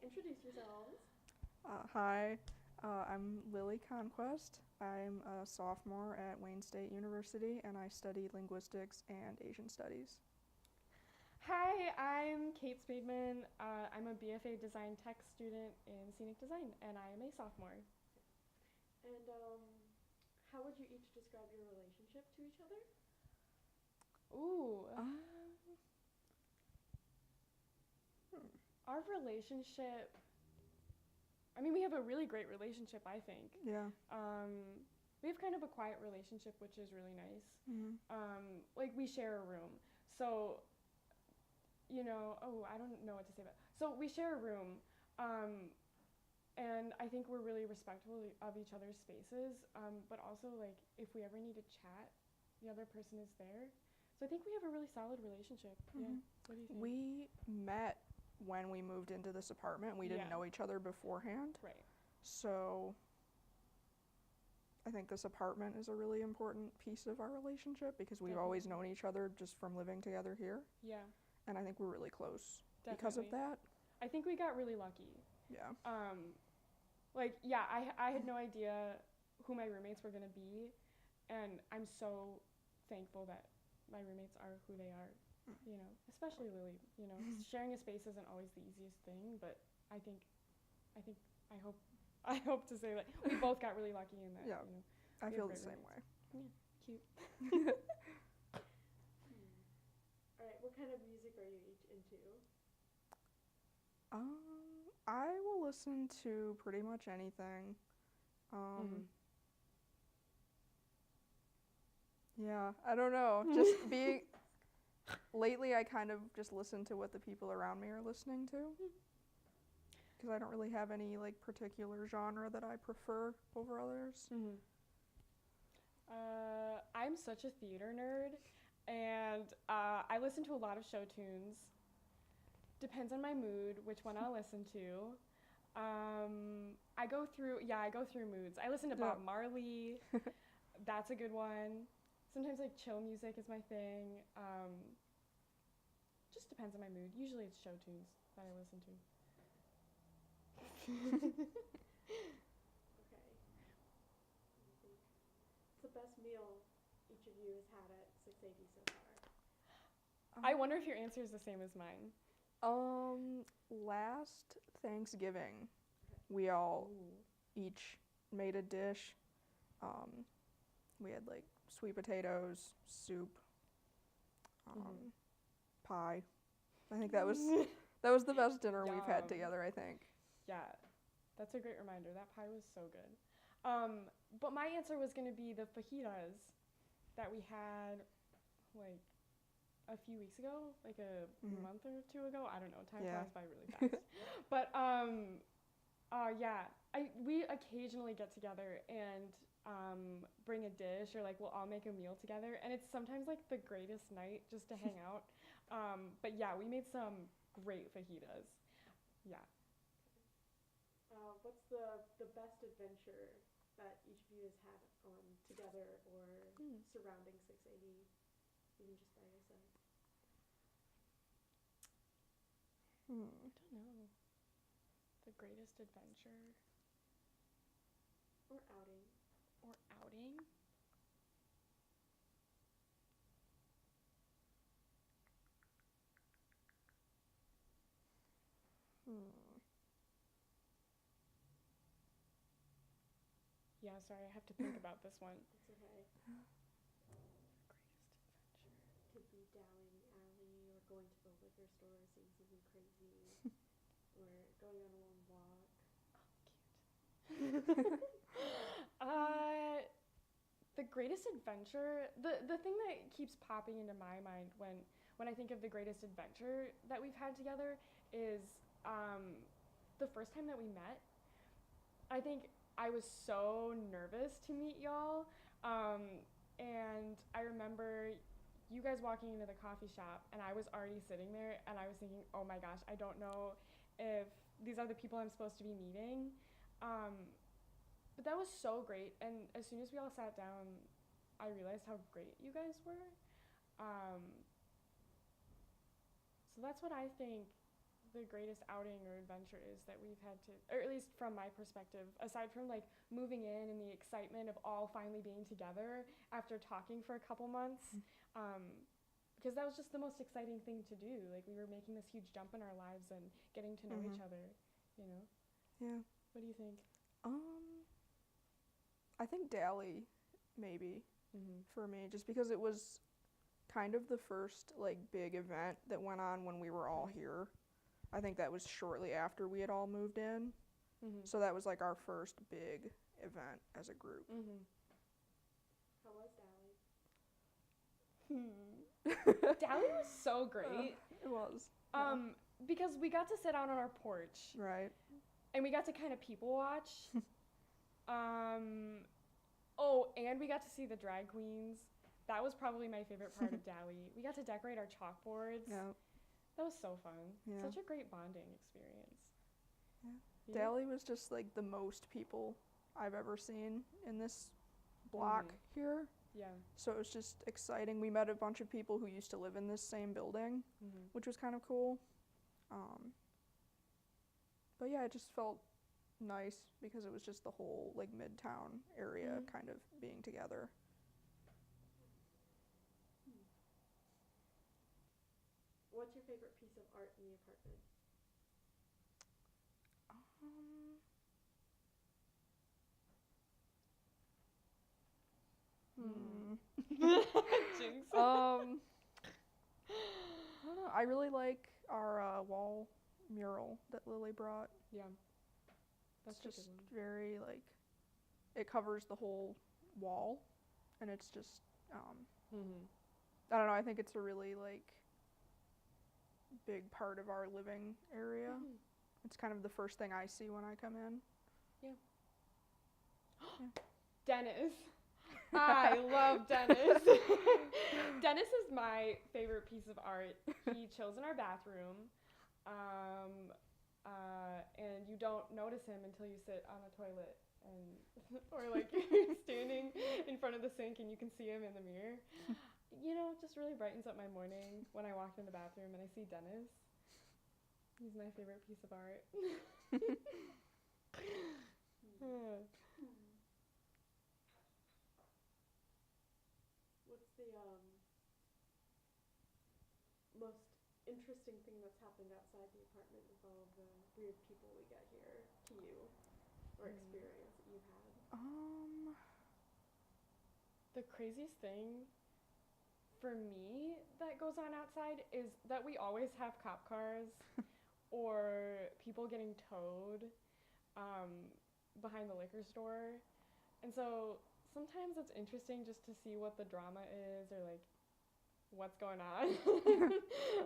introduce yourselves. Hi, I'm Lily Conquest. I'm a sophomore at Wayne State University and I study linguistics and Asian studies. Hi, I'm Kate Spademan. I'm a BFA Design Tech student in Scenic Design, and I am a sophomore. And how would you each describe your relationship to each other? Ooh, Um, our relationship. I mean, we have a really great relationship, I think. yeah. We have kind of a quiet relationship, which is really nice. Mm-hmm. Like, we share a room. So, I don't know what to say about. So, we share a room. And I think we're really respectful of each other's spaces, but also, like, if we ever need to chat, the other person is there. So I think we have a really solid relationship. Mm-hmm. Yeah. What do you think? We met when we moved into this apartment. We didn't Yeah. know each other beforehand. Right. So I think this apartment is a really important piece of our relationship because we've always known each other just from living together here. Yeah. And I think we're really close Definitely. because of that. I think we got really lucky. Yeah. I had no idea who my roommates were going to be, and I'm so thankful that my roommates are who they are, especially Lily. Sharing a space isn't always the easiest thing, but I hope, I hope to say that we both got really lucky in that. Yeah. I we feel have the great same way. roommates. Yeah, cute. All right, what kind of music are you each into? I will listen to pretty much anything. Yeah, I don't know. Just being lately, I kind of just listen to what the people around me are listening to because I don't really have any like particular genre that I prefer over others. I'm such a theater nerd, and I listen to a lot of show tunes. Depends on my mood, which one I'll listen to. I go through moods. I listen to Bob Marley. That's a good one. Sometimes like chill music is my thing. Just depends on my mood. Usually it's show tunes that I listen to. Okay. What's the best meal each of you has had at 680 so far? I wonder if your answer is the same as mine. Last Thanksgiving, we all each made a dish. We had like sweet potatoes, soup, pie. I think that was the best dinner we've had together, I think. Yeah, that's a great reminder. That pie was so good. But my answer was going to be the fajitas that we had like a few weeks ago, like a month or two ago. I don't know. Time flies by really fast. But we occasionally get together and bring a dish, or like we'll all make a meal together, and it's sometimes like the greatest night just to hang out. But yeah, we made some great fajitas. Yeah. What's the best adventure that each of you has had together or surrounding 680, even just by yourself? I don't know. The greatest adventure. Or outing. Or outing? Yeah, sorry, I have to think about this one. It's okay. Greatest adventure. Could be down in the alley, or going to the liquor store, seeing something crazy, or going on a long walk. Oh, cute. The greatest adventure, the thing that keeps popping into my mind when I think of the greatest adventure that we've had together is the first time that we met. I think I was so nervous to meet y'all, and I remember you guys walking into the coffee shop, and I was already sitting there, and I was thinking, oh my gosh, I don't know if these are the people I'm supposed to be meeting. But that was so great, and as soon as we all sat down, I realized how great you guys were. So that's what I think the greatest outing or adventure is that we've had to, or at least from my perspective, aside from like moving in and the excitement of all finally being together after talking for a couple months, because that was just the most exciting thing to do. Like we were making this huge jump in our lives and getting to know each other, you know? Yeah. What do you think? I think Dally, maybe, for me, just because it was kind of the first, like, big event that went on when we were all here. I think that was shortly after we had all moved in. So that was, like, our first big event as a group. How was Dally? Dally was so great. It was. Because we got to sit out on our porch. Right. And we got to kind of people watch. Oh, and we got to see the drag queens. That was probably my favorite part of Dally. We got to decorate our chalkboards. Yeah. That was so fun. Yeah. Such a great bonding experience. Yeah. Dally was just like the most people I've ever seen in this block here. Yeah. So it was just exciting. We met a bunch of people who used to live in this same building, which was kind of cool. But yeah, it just felt nice because it was just the whole like Midtown area kind of being together. What's your favorite piece of art in the apartment? Jinx. I don't know. I really like our wall mural that Lily brought. Yeah. That's just very like, it covers the whole wall, and it's just I don't know. I think it's a really like big part of our living area. It's kind of the first thing I see when I come in. Yeah. Dennis. I love Dennis. Dennis is my favorite piece of art. He chills in our bathroom, and you don't notice him until you sit on a toilet and or like you're standing in front of the sink and you can see him in the mirror. You know, it just really brightens up my morning when I walk in the bathroom and I see Dennis. He's my favorite piece of art. What's the most interesting thing that's happened outside the apartment with all of the weird people we get here to you, or experience that you've had? The craziest thing for me that goes on outside is that we always have cop cars or people getting towed behind the liquor store. And so sometimes it's interesting just to see what the drama is or like what's going on.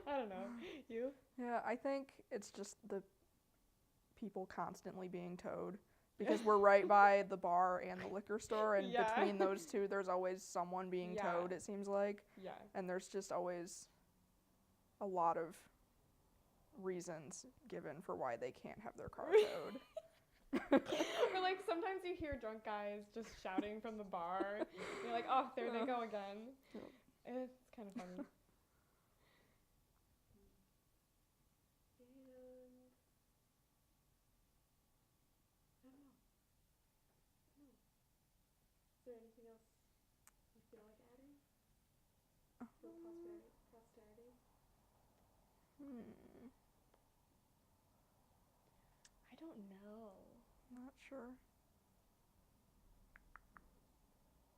I don't know. You? Yeah, I think it's just the people constantly being towed because we're right by the bar and the liquor store, and between those two there's always someone being towed, it seems like. Yeah. And there's just always a lot of reasons given for why they can't have their car towed. Or like sometimes you hear drunk guys just shouting from the bar. You're like, oh, there they go again. It's kind of funny. Is there anything else you feel like adding for posterity? I don't know. Not sure.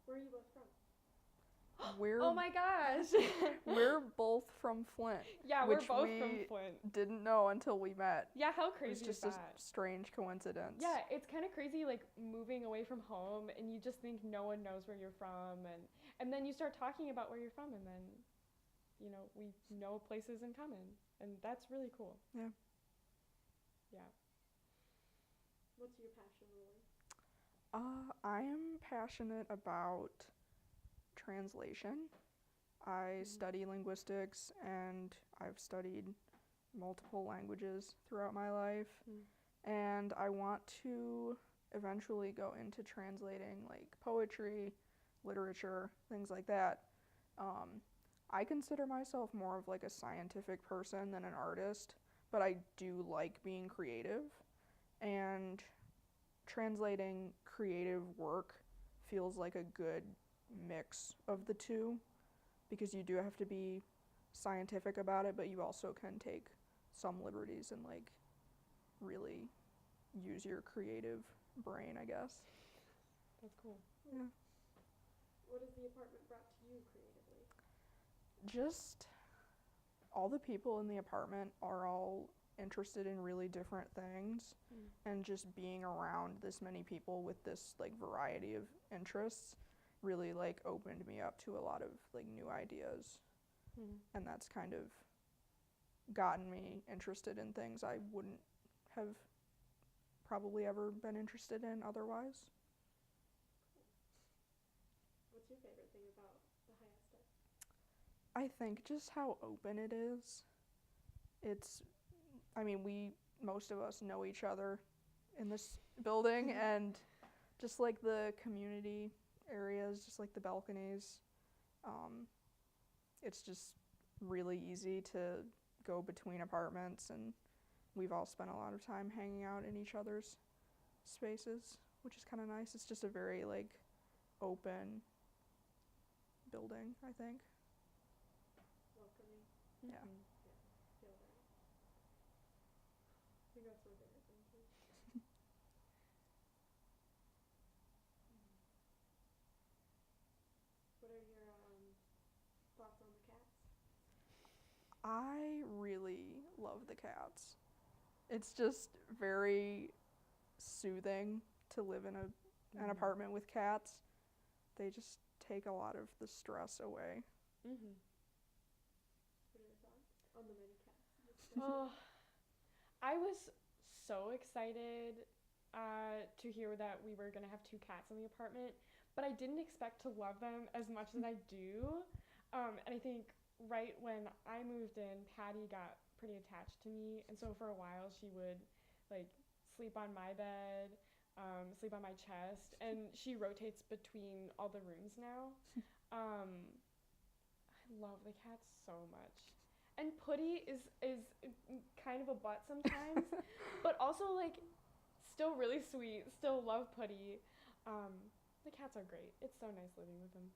Where are you both from? Oh my gosh. We're both from Flint. Yeah, we're both from Flint. Didn't know until we met. Yeah, how crazy is that? It's just a strange coincidence. Yeah, it's kind of crazy like moving away from home and you just think no one knows where you're from, and then you start talking about where you're from, and then you know, we know places in common, and that's really cool. Yeah. Yeah. What's your passion, Lily? I am passionate about translation. I study linguistics, and I've studied multiple languages throughout my life, and I want to eventually go into translating like poetry, literature, things like that. I consider myself more of like a scientific person than an artist, but I do like being creative, and translating creative work feels like a good mix of the two, because you do have to be scientific about it, but you also can take some liberties and like really use your creative brain, I guess. That's cool. Yeah. What has the apartment brought to you creatively? Just all the people in the apartment are all interested in really different things, and just being around this many people with this like variety of interests really like opened me up to a lot of like new ideas. And that's kind of gotten me interested in things I wouldn't have probably ever been interested in otherwise. What's your favorite thing about the High Estate? I think just how open it is. I mean, most of us know each other in this building, and just like the community areas, just like the balconies, it's just really easy to go between apartments, and we've all spent a lot of time hanging out in each other's spaces, which is kind of nice. It's just a very like open building, I think. Welcoming. Yeah. Feel that. I think that's my favorite thing too. What are your thoughts on the cats? I really love the cats. It's just very soothing to live in an apartment with cats. They just take a lot of the stress away. What are your thoughts on the many cats? Oh, I was so excited to hear that we were going to have 2 cats in the apartment, but I didn't expect to love them as much as I do. And I think right when I moved in, Patty got pretty attached to me, and so for a while she would like sleep on my bed, sleep on my chest, and she rotates between all the rooms now. I love the cats so much. And Putty is kind of a butt sometimes, but also like still really sweet. Still love Putty. The cats are great. It's so nice living with them.